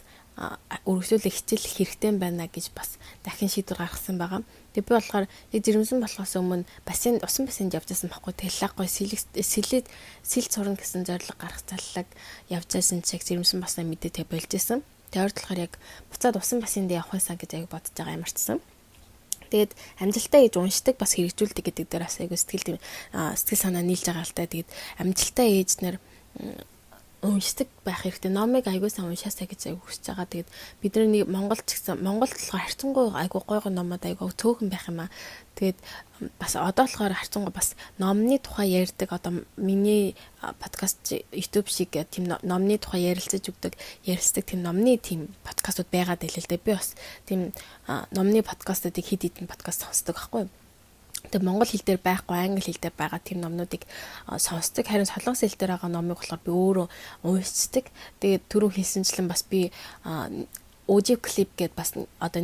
өргөжлүүлэх хичээлэх хэрэгтэй байна гэж бас дахин шийдвэр гаргасан байгаа. Тэгээд би болохоор яг жирэмсэн болохоос өмнө усан бассейнд явж байсан байхгүй. Тэллахгүй сэлд сурна гэсэн зорилго гаргах заллаг явж байсан чиг жирэмсэн бассаа мэдээ болж байсан. Тэгээд болохоор яг буцаад усан бассейнд явах байсан гэж аяг бодож байгаа юмарчсан. Тэгээд амжилттай ээж уншдаг бас хэрэгжүүлдэг гэдэг дээр бас аяг сэтгэл санаа нийлж байгаа л та. Тэгээд амжилттай ээж нар уншдаг байх хэрэгтэй. Номыг аягүй сайн уншаасаа гэж аягүй хүсэж байгаа. Тэгээд бид нэг Монголд ч гэсэн Монголд болохоор харьцангуй аягүй гойгоо номод аягүй цөөхөн байх юм аа. Тэгээд бас одоо болохоор харьцангуй бас номны тухай ярьдаг одоо миний подкаст YouTube шиг тийм номны тухай ярилцдаг тийм номны тийм подкастууд байгаад байлээ л дээ. Би бас тийм номны подкастуудыг хэд хэдэн подкаст сонсдог байхгүй юу? Тэгээд монгол хэл дээр байхгүй англи хэл дээр байгаа тийм номнуудыг сонсдог. Харин солонгос хэл дээр байгаа номыг болохоор би өөрөө уншдаг. Тэгээд түрүү хэлсэнчлэн бас би audio clip гэдээ бас одоо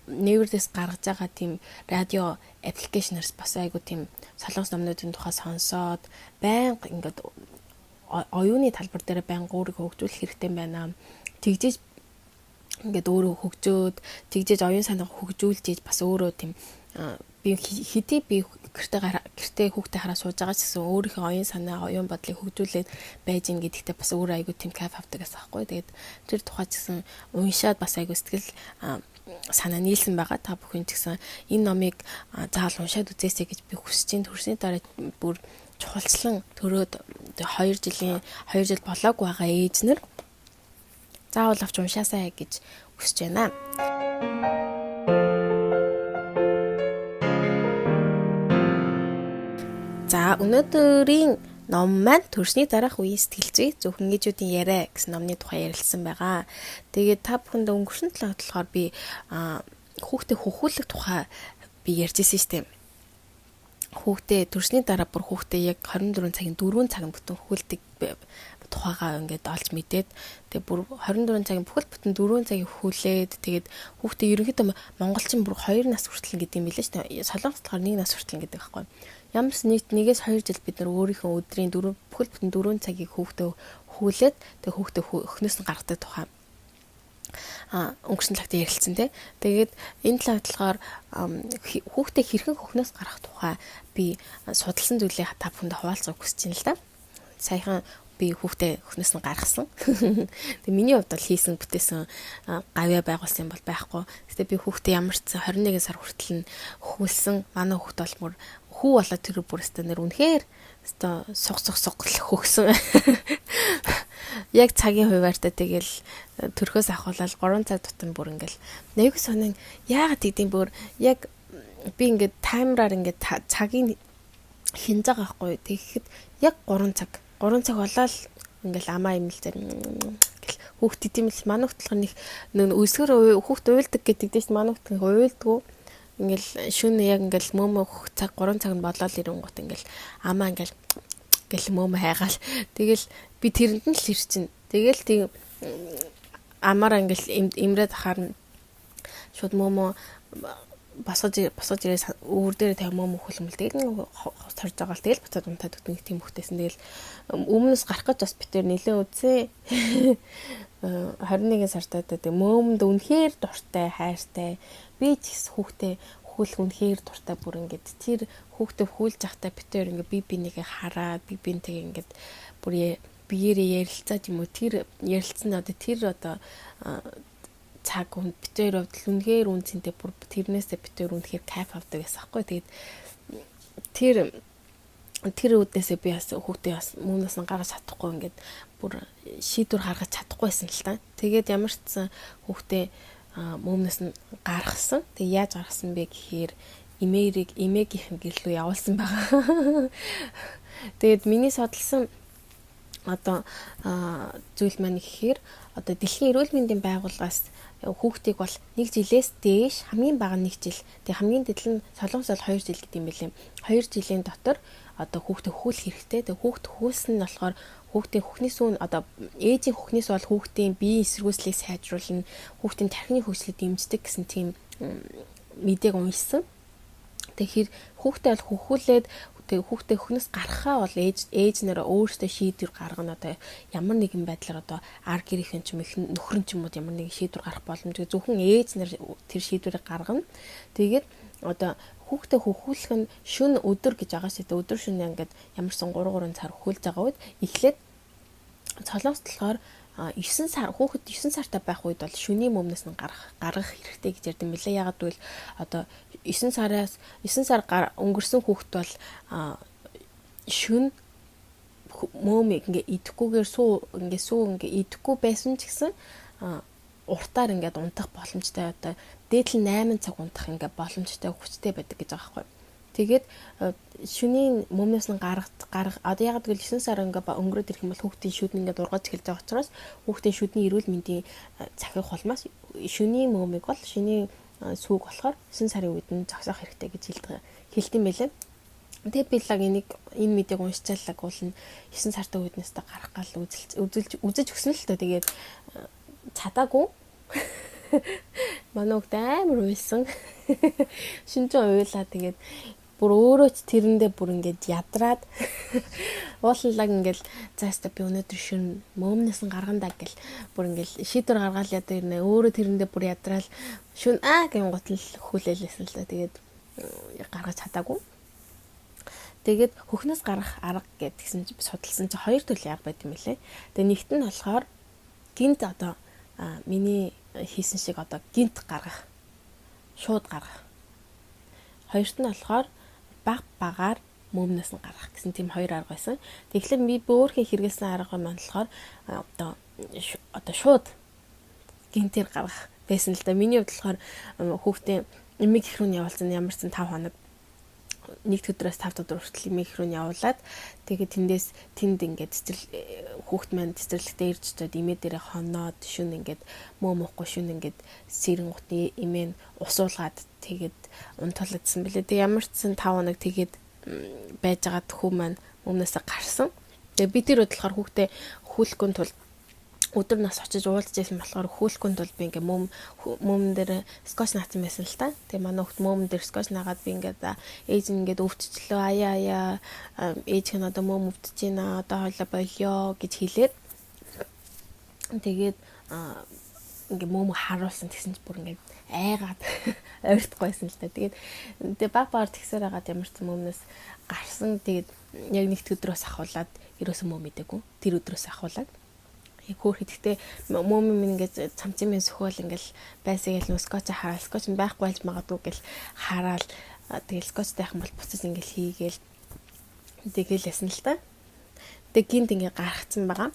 Naver-ээс гаргаж байгаа тийм радио аппликейшнээс бас айгу тийм солонгос номнуудын тухай сонсоод байнга ингээд оюуны талбар дээр байнга өөрийгөө хөгжүүлэх хэрэгтэй байна. Тэгжээж ингээд өөрөө хөгжөөд тэгжээж оюун санаа хөгжүүлж бас өөрөө тийм би хэдий би гэртээ хүүхдээ хараа сууж байгаа ч гэсэн өөрийнхөө оюун санаа, оюун бодлыг хөгжүүлээд байж ин гэдэгтээ бас өөрөө айгу тийм кайф авдаг гэсэн аахгүй. Тэгээд тэр тухай ч гэсэн уншаад бас айгу сэтгэл санаа нийлсэн байгаа. Та бүхэн ч гэсэн энэ номыг заавал уншаад үзээсэй гэж би хүсэж байна. Төрсний дараа бүр чухалчлан төрөөд 2 жил болоогүй байгаа ээж нар заавал авч уншаасай гэж хүсэж байна. За өнөөдрийн ном маань төрсний дараах үеийн сэтгэл зүй зөвхөн ээжүүдийн яриа гэсэн номны тухай ярилцсан байгаа. Тэгээд та бүхэнд өнгөрсөн 7 хоногт болохоор би хүүхдээ хөхүүлэх тухай би ярьжсэн шүү дээ. Хүүхдээ төрсний дараа бүр хүүхдээ яг 24 цагийн 4 цаг бүтэн хөхүүлдэг тухайгаа ингээд олж мэдээд тэгээ бүр 24 цагийн бүхэл бүтэн 4 цагийг хөхүүлээд тэгээд хүүхдээ ерөнхийдөө монголчин бүр 2 нас хүртэл гэдэг юм билээ шүү дээ. Солонгос болохоор 1 нас хүртэл гэдэг байхгүй. Ямарс нэгээс 2 жил бид нар өөрийнхөө өдрийн бүхэл бүтэн 4 цагийг хүүхдээ хүүлээд тэг хүүхдээ өхнөөс нь гаргадаг тухай өнгөрсөн лагт ярилцсан тий. Тэгээд энэ талаар болохоор хүүхдээ хэрхэн хөхнөөс гаргах тухай би судалсан зүйлээ та бүхэнд хуваалцах хүсэж байна л да. Саяхан би хүүхдээ хөхнөөс нь гаргасан. Тэгээ миний хувьд бол хийсэн бүтээсэн гавья байгуулсан юм бол байхгүй. Гэтэ би хүүхдээ ямар ч 21 сар хүртэл нь хөхүүлсэн. Манай хүүхд бол мөр хүү болоод тэр бүрээсээ нэр үнэхээр өстой суг хөгсөн. Яг цагийн хуваартай тэгэл төрхөөс ахуулаад 3 цаг тутам бүр ингээл нэг сонин яагаад гэдэм бүр яг би ингээд таймераар ингээд цагийн хинж байгаа байхгүй. Тэгэхэд яг 3 цаг болоод ингээл амаа имэлзэр гэл хүүхд идэм л манай хөтлөх нэг өсгөр хүүхд уйлдаг гэдэг дэс манай хөтлөх уйлдгүү. Ингээл шүн яг ингээл мөмө цаг 3 цаг нь болоод ирэнгут ингээл амаа ингээл гэл мөмө хайгаал. Тэгэл би тэрэнд нь л ирчин. Тэгэл тийм амаараа ингээл имрээд ахаар шууд мөмө босгож ирээс өвөр дээр тавь мөмө хөлмөл. Тэгэл хорж байгаа л тэгэл буцаад унтаад өгдөг тийм хөхтэйсэн. Тэгэл өмнөөс гарах гэж бас битэр нэлээ үзээ. 21 сартаа тэгээ мөмөнд үнэхээр дуртай, хайртай. Би ч гэсэн хүүхдээ хүүлэх үнэхээр дуртай бүр ингээд тэр хүүхдээ хүүлж явахдаа битэр ингээд би бинийгээ хараад би бинтэйгээ ингээд бүр биеэрээ ярилцаад юм уу тэр ярилцсан одоо цаг хүн битэр хувьд үнэхээр үнцэнтэй бүр тэрнээсээ битэр үнэхээр кайф авдаг гэсэн аахгүй. Тэгээд тэр үднээсээ би бас хүүхдээ бас мөнөөс нь гаргаж чадахгүй ингээд бүр шийдвэр гаргаж чадахгүйсэн л та. Тэгээд ямар ч сан хүүхдээ мөмнөөс нь гаргасан. Тэг яаж гаргасан бэ гэхээр эмээгийнх нь гэрлүү явуулсан байгаа. Тэгээд миний судалсан одоо зүйл маань гэхээр одоо Дэлхийн эрүүл мэндийн байгууллагаас хүүхдийг бол 1 жилээс дээш хамгийн бага 1 жил. Тэг хамгийн дээд нь солонгосод 2 жил гэдэг юм билээ. 2 жилийн дотор одоо хүүхдээ хүүлэх хэрэгтэй. Тэг хүүхд хүүлсэн нь болохоор хүүхдийн хөхний сүүн одоо ээжийн хөхнээс бол хүүхдийн биеийн эсэргүүцлийг сайжруулна, хүүхдийн тархины хөгжлийг дэмждэг гэсэн тийм мэдээг уншсан. Тэгэхээр хүүхдээ бол хөхүүлээд хүүхдээ хөхнөөс гаргахаа бол ээж нэрээ өөртөө шийдвэр гаргана. Одоо ямар нэгэн байдлаар одоо ар гэрийнхэн ч юм их нөхрөн ч юм уу ямар нэгэн шийдвэр гаргах боломжтой. Зөвхөн ээж нэр тэр шийдвэрийг гаргана. Тэгээд одоо хүүхдээ хөхүүлэх нь шүн өдөр гэж байгаа шүү дээ. Өдөр шөнө ингээд ямарсан 3 цаг хөхүүлж байгаа үед эхлээд цолоос болохоор 9 сар хүүхэд 9 сартай байх үед бол шүний мөмнөөс нь гаргах хэрэгтэй гэж ярьд юм билээ. Ягаад гэвэл одоо 9 сар өнгөрсөн хүүхэд бол шүн мөмийг ингээ идэхгүйгээр суу идэхгүй байсан ч гэсэн уртаар ингээд унтах боломжтой одоо дээдл 8 цаг унтах ингээ боломжтой хүчтэй байдаг гэж байгаа байхгүй. Тэгээд шүний мөмнөөс нь одоо ягаад гэвэл 9 сар ингээ өнгөрөөд ирэх юм бол хүүхдийн шүд нь ингээ ургаж эхэлж байгаа учраас хүүхдийн шүдний эрүүл мэндийн захих холмоос шүний мөмийг бол шүний сүүг болохоор 9 сарын үед нь зогсоох хэрэгтэй гэж хэлдэм байлээ. Тэгээд би лаг энэ мэдээг уншчааллаг бол 9 сартай үеднээсээ гарах гал үзэж өгсөн л тоо. Тэгээд чадаагүй. Манай хүүхд амар уйлсан. Шинжэн уйлаа тэгээд бүр өөрөө ч тэрэндээ бүр ингээд ядраад ууллаг ингээд заастаа би өнөөдөр шин мөмнөөс нь гаргандаа гэл бүр ингээд шийдвэр гаргаал ядаа ирнэ. Өөрөө тэрэндээ бүр ядраал шүн гэн гутал хүлээлсэн л та. Тэгээд гаргаж чадаагүй. Тэгээд хөхнөөс гарах арга гэдгсэн чи судалсан чи 2 төрлийн арга байт юм лээ. Тэгээд нэгт нь болохоор гинт одоо миний хийсэн шиг одоо гинт гаргах, шууд гаргах. Хоёрт нь болохоор багаар мөмнөөс нь гаргах гэсэн тийм 2 арга байсан. Тэгэхээр би өөрхөн хэрэгэлсэн арга маань болохоор одоо шууд гинтээр гаргах байсан л да. Миний хувьд болохоор хүүхдийн эмэг их рүү явуулсан ямар ч 5 хоног нэг өдрөөс 5 өдөр хүртэл эмэг их рүү явуулаад тэгээд тэнд ингээд хүүхд маань цэцэрлэгтээ ирж чад эмээ дээрээ хоноод шүн ингээд мөөхгүй шүн ингээд сэрэн гутны эмээ усуулгаад тэгээд унтуулдсан билээ. Тэгээд ямар ч 5 хоног тэгээд байжгаад хүү маань өмнөөсөө гарсан. Тэгээд би тэр бодлохоор хүүхдээ хүүлэхгүй тул өдөр нас очиж уулзж байсан болохоор хүүлэхгүй тул би ингээ мөм дээр скотч наацсан байсан л та. Тэгээ манай хүүхд мөм дээр скотч наагаад би ингээд ээж нь ингээд өвччлөө аяа ээж нь одоо мөм өвдөж байна одоо хойлоо болио гэж хэлээд Тэгээд ингээ мөмө харуулсан тэгсэн чи бүр ингээ айгаад ойртохгүйсэн л та. Тэгээд баг багаар тэгсээр хагаад ямар ч мөмнөөс гарсан. Тэгээд яг нэгд өдрөөс ахуулаад ерөөсөн мөм мэдээгүй. Тэр өдрөөс ахуулаад хөөх идэхтэй мөм ингээ цамцын сөхөөл ингээл байсаг л скотч хараал скотч байхгүй болж магадгүй гэл хараал тэгэл скотч тайхан бол буцаж ингээл хийгээл тэгэлээсэн л та. Тэг гинт ингээ гаргацсан байгаа.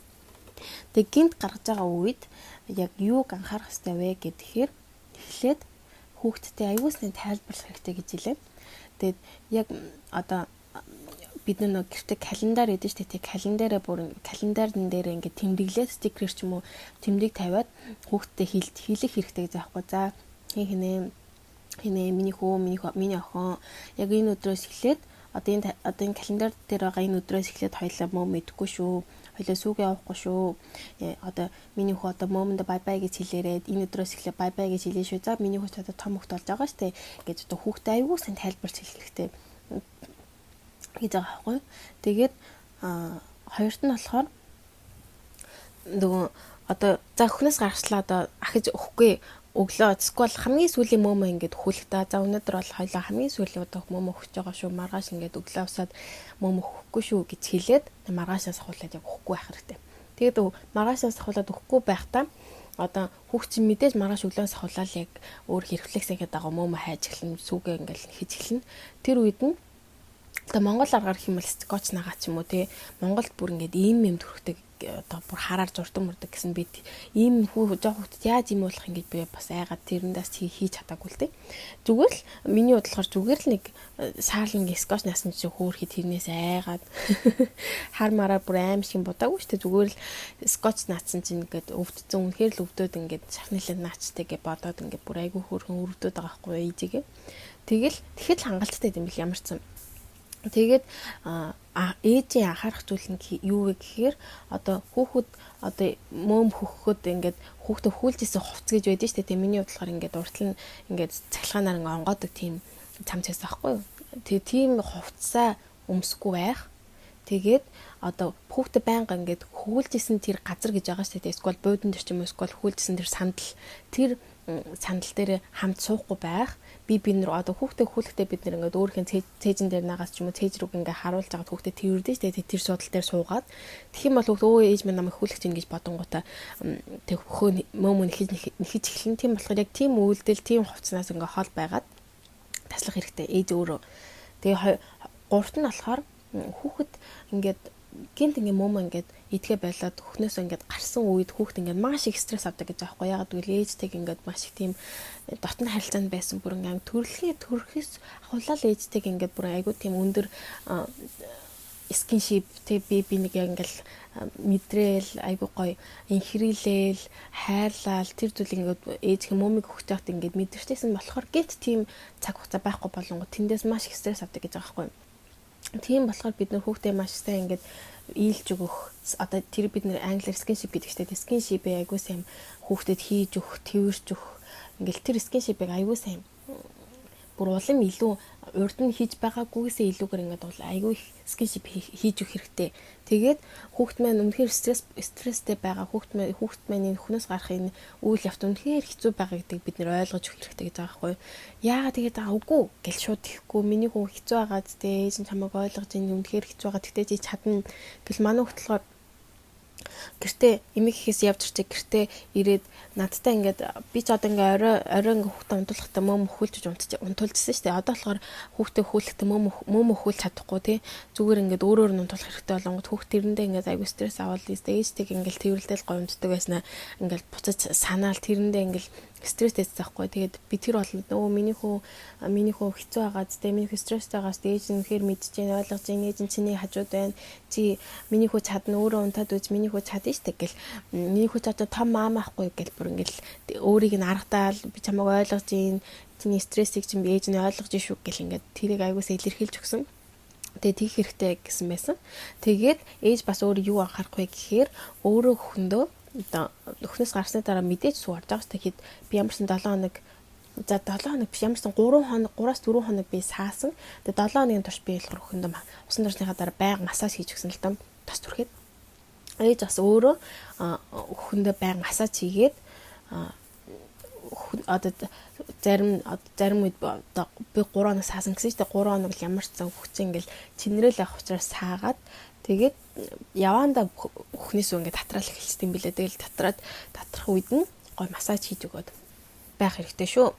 Тэг гинт гаргаж байгаа үед яг юуг анхаарах хэрэгтэй вэ гэхээр эхлээд хүүхдтэй аюулсны тайлбарлах хэрэгтэй гэж хэлээ. Тэгээд яг одоо бид нэг гэртээ календар эдэн штэ тэг календараа бүр календарн дээр ингээд тэмдэглээд стикер ч юм уу тэмдэг тавиад хүүхдтэй хийлэх хэрэгтэй гэж аахгүй. За хинэ миний охин яг энэ өдрөөс эхлээд одоо энэ календар дээр байгаа энэ өдрөөс эхлээд хоёлаа мөө мэдэхгүй шүү. Хоёлаа сүүгээ авахгүй шүү. Одоо миний хүү одоо момонд бай бай гэж хэлээрээд энэ өдрөөс эхлээ бай бай гэж хэлээ шүү. За миний хүү одоо том хөвгт болж байгаа штэ гэж одоо хүүхдээ аюулсан тайлбарч хэлэх хэрэгтэй гэж байгаа байхгүй. Тэгээд хоёрт нь болохоор нөгөө одоо за өхнөөс гаргачлаа одоо ахиж өгөхгүй өглөө эсвэл хамгийн сүүлийн момо ингээд хүлэх та. За өнөөдөр бол хоёлаа хамгийн сүүлийн удаа момо өгч байгаа шүү. Маргааш ингээд өглөө усаад момо өгөхгүй шүү гэж хэлээд маргаашаас ахуулаад яг өгөхгүй байх хэрэгтэй. Тэгээд маргаашаас ахуулаад өгөхгүй байхдаа одоо хүүхд чинь мэдээж маргааш өглөөс ахуулаад яг өөр рефлекс хийгээд байгаа момо хайж эхэлнэ. Сүүгээ ингээд хийж эхэлнэ. Тэр үед нь одоо Монгол аргаар хэмэл скотч нагаа ч юм уу тий Монголд бүр ингээд ийм төрхтэй одоо бүр хараар зурдаг мурдаг гэсэн би ийм жоох хүүхдэд яаж ийм болох ингэж би бас айгаад тэрэндээс хийж чадаагүй л тий зүгээр л миний бодлохоор зүгээр л нэг саарлангийн скотч насан чи хөөхий тэрнээс айгаад хар мараа бүр аим шиг будаагүй шүү дээ зүгээр л скотч наацсан чинь ингээд өвдсөн үнэхээр л өвдөд ингээд шахнылаа наачтай гэж бодоод ингээд бүр айгүй хөөрхөн өвдөд байгаа байхгүй ээжигээ тэгэхэд л хангалттай юм бил ямар ч юм. Тэгээд ээжийн анхаарах зүйл нь юу вэ гэхээр одоо хүүхэд одоо мөм хөхөд ингээд хүүхдээ хүлжсэн хувц гэж байдаг шүү дээ. Тэ миний бодлохоор ингээд уртл нь ингээд цахилгаанаар ингээд онгоодог тийм цамцаас байхгүй юу. Тэгээ тийм хувцсаа өмсөхгүй байх. Тэгээд одоо хүүхдээ байнга ингээд хүлжсэн тэр газар гэж байгаа шүү дээ. Эсвэл буудан дээр ч юм уу эсвэл хүлжсэн тэр сандал дээр хамт суухгүй байх. Бид нэр одоо хүүхдээ хүлэхдээ бид нэр ингээд өөрхийн цээжин дээр нагаас ч юм уу цээж рүүг ингээд харуулж байгаа хүүхдээ тэрвэрдэж тэгээ тэр судал дээр суугаад тэгэх юм бол өө ээж минь намайг хүлэх чинь гэж бодонгуудаа тэг хөө мөмө нэхэж эхлэн тийм болохоор яг тийм үйлдэл тийм хувцснаас ингээд хол байгаад таслах хэрэгтэй ээж өөрөө тэгээ гуравт нь болохоор хүүхэд ингээд гинт ингээд мөмө ингээд идгээ байлаад хөхнөөс ингээд гарсан үед хүүхэд ингээд маш их стресс авдаг гэж аахгүй ягаад гэвэл ээжтэйг ингээд маш их тийм дотн харилцаанд байсан бүр ингээд төрөхөөс ахуулаад ээжтэйг ингээд бүр айгуу тийм өндөр скиншип тэг би нэг яг ингээд мэдрээл айгуу гоё инхрийлээл хайрлал тэр зүйлийг ингээд ээжийн мөмийг өгч байхад ингээд мэдэрчээсэн болохоор гинт тийм цаг хугацаа байхгүй болонгоо тэндээс маш их стресс авдаг гэж байгаа байхгүй. Тийм болохоор бид нөр хүүхдээ маш сайн ингээд ийлж өгөх одоо тэр бид нэр англиар скиншип гэдэг чинь скиншипээ айгуу сайн хүүхдэд хийж өгөх, тэрвэрч өгөх ингээл тэр скиншипийг айгуу сайн бүр улам илүү урд нь хийж байгаагүйгээсээ илүүгээр ингээд бол айгүй их скиншип хийж өгөх хэрэгтэй. Тэгээд хүүхд маань үнэхээр стресстэй байгаа хүүхд маань хөнөөс гарах энэ үйл явц үнэхээр хэцүү байгаа гэдгийг бид нэр ойлгож өгөх хэрэгтэй гэж байгаа байхгүй юу. Яагаад тэгээд үгүй гэл шууд ихгүй миний хүү хэцүү байгаа зү ээж нь чамайг ойлгож энэ үнэхээр хэцүү байгаа тэгтээ чи чадна гэл манай хөтлөхөөр гэртээ эмэг хийхээс явж ирчээ гэртээ ирээд надтай ингээд би ч одоо ингээд орой ингээд хүүхдээ унтуулахтаа мөм хөлж унтуулжсэн шүү дээ. Одоо болохоор хүүхдээ хөлөхдөө мөм хөлж чадахгүй тий. Зүгээр ингээд өөрөөр нь унтуулах хэрэгтэй болонгод хүүхд тэрэндээ ингээд аягүй стресс аваад ээжтэйг ингээд тэрвэрлдэл гоё унтдаг байснаа ингээд буцаж санаал тэрэндээ ингээд стресстэй байхгүй. Тэгээд би тэр бол нөө миний хүү хэцүү байгаа зү миний хүү стресстэй байгаас ээж нь үнэхээр мэдж байна ойлгож байна ээж нь чиний хажууд байна. Чи миний хүү чадна өөрөө унтаад үз миний хүү чадна штэ гэл миний хүү одоо том маам ахгүй гэл бүр ингээл өөрийг нь аргадаал би чамайг ойлгож байна. Чиний стрессийг чинь би ээж нь ойлгож шүү гэл ингээд тэрийг аягуулсаа илэрхийлж өгсөн. Тэгээд тийх хэрэгтэй гэсэн байсан. Тэгээд ээж бас өөр юу анхаарах вэ гэхээр өөрөө хөхөндөө одоо өхнөөс гарсны дараа мэдээж сууж байгаа ч тэгэхэд би ямарсан 7 хоног за 7 хоног биш ямарсан 3 хоног 3-аас 4 хоног би саасан. Тэгээд 7 хоногийн турш би болохоор өхөндөө усан дурсныхаа дараа байнга массаж хийж өгсөн л доо тос түрхэд. ээж бас өөрөө өхөндөө байнга массаж хийгээд одоо зарим үед одоо би 3 хоног саасан гэсэн чинь 3 хоног ямар ч зан хүч ингээл чинрэл авах учраас саагаад тэгээд яваанда өхнөөсөө ингээд татрал эхэлсэн юм билээ. Тэгэл татрах үед нь гой массаж хийж өгöd байх хэрэгтэй шүү.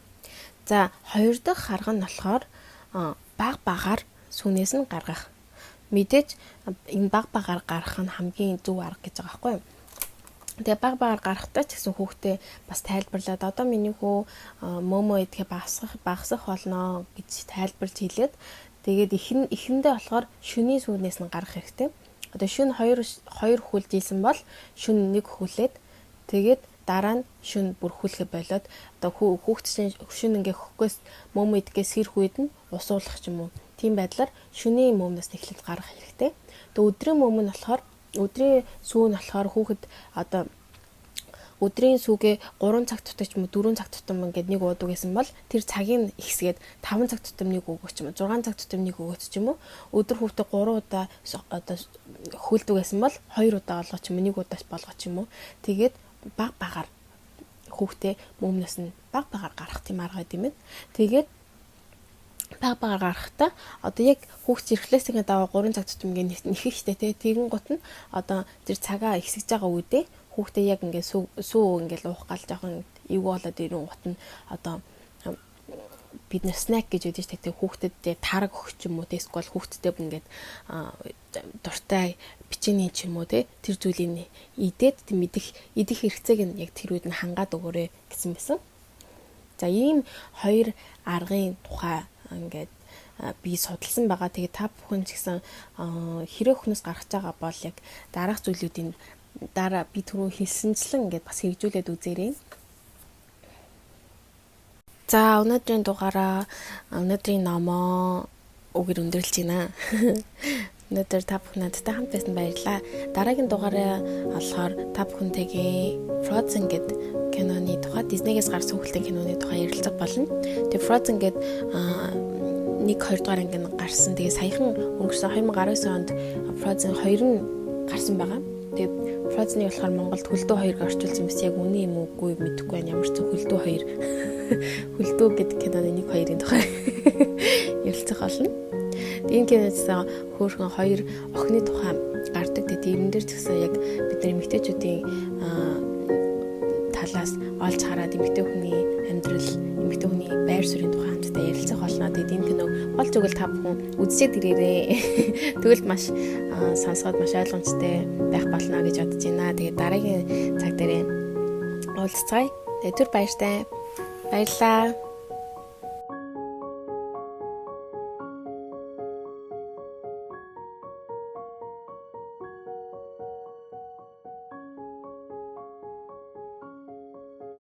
За 2 дахь арга нь болохоор багаар сүүнээс нь гаргах. Мэдээж энэ багаар гаргах нь хамгийн зөв арга гэж байгаа байхгүй юу? Тэгээ багаар гарахтаа ч гэсэн хүүхдээ бас тайлбарлаад одоо миний хүү мөмө идэхэ багасгах болно гэж тайлбарлаж хэлээд тэгээд эхэндээ болохоор шөнийн сүүнээс нь гаргах хэрэгтэй. Одоо шөнө 2 хүлж ийсэн бол шөнө 1 хүлээд тэгээд дараа нь шөнө бүр хүлхэ болоод одоо хүүхдийн шөнө ингээ хөхгөөс мөмө идэхээс сэрх үед нь ус уулах ч юм уу. Тийм байдлаар шөнийн мөмнөөс эхлээд гаргах хэрэгтэй. Тэгээ өдрийн мөм нь болохоор өдрийн сүү нь болохоор хүүхэд одоо өдрийн сүүгээ 3 цаг тутам ч юм уу 4 цаг тутам ингээд нэг уудаг гэсэн бол тэр цагийг ихсгээд 5 цаг тутам нэг өгөх ч юм уу 6 цаг тутам нэг өгөх ч юм уу өдөр хүүхдээ 3 удаа одоо хөлдөг гэсэн бол 2 удаа олгох ч юм уу 1 удаас болгох ч юм уу тэгээд багаар хүүхдээ мөмнөөс нь багаар гарах тийм арга гэдэм бэ. Тэгээд багаар гарахтаа одоо яг хүүхд зэрэглээсээ даваа 3 цаг тутам ингээд нэхэх штэ тэгэн гут нь одоо тэр цагаа ихсэж байгаа үедээ хүүхдээ яг ингээд сүү ингээд уух гал жоохон эвгүй болоод ирэн гут нь одоо бид нар снэк гэж үүдэж тэгтээ хүүхдэд тараг өгч юм уу эсвэл хүүхдэд ингээд дуртай бичээний ч юм уу тэр зүйлийг идээд идэх хэрэгцээг нь яг тэр үед нь хангаад өгөөрэй гэсэн байсан. За ийм 2 аргын тухай ингээд би судалсан байгаа. Тэгээ та бүхэн ч гэсэн хэрэг хүнээс гаргаж байгаа бол яг дараах зүйлүүдийн дараа би түрүү хэлсэнчлэн ингээд бас хэрэгжүүлээд үзээрэй. За өнөөдрийн дугаараа өнөөдрийн номоо үгээр өндөрлж байна. Өнөөдөр та бүхэн надтай хамт байсан баярлалаа. Дараагийн дугаараа болохоор та бүхэнтэйгээ Frozen гэдэг киноны тухай Disney-гээс гарсан хүүхдийн киноны тухай ярилцах болно. Тэгээ Frozen гэдэг 1-2 дугаар анги гарсан. Тэгээ саяхан өнгөрсөн 2019 онд Frozen 2 нь гарсан байгаа. Тэгээ Frozen-ийг болохоор Монголд хөлдөө 2-ыг орчуулсан биз яг үнэн юм уугүй мэдэхгүй байна. Ямар ч хөлдөө 2 хөлдөө гэдэг киноны 1-2-ын тухай ярилцах болно. Энэ киноноос хөөрхөн 2 охины тухай гардаг. Тэгээ энэ дээр ч гэсэн яг бидний эмэгтэйчүүдийн талаас олж хараад эмэгтэй хүний амьдрал, эмэгтэй хүний байр суурийн тухай хамтдаа ярилцах болно. Тэгээд энэ киног олж өгөл та бүхэн үзчихэд ирээрээ. Тэгвэл маш сонсоход маш ойлгомжтой байх болно гэж бодож байна. Тэгээд дараагийн цаг дээр уулзцай. Тэгээд түр баяртай. Баярлалаа.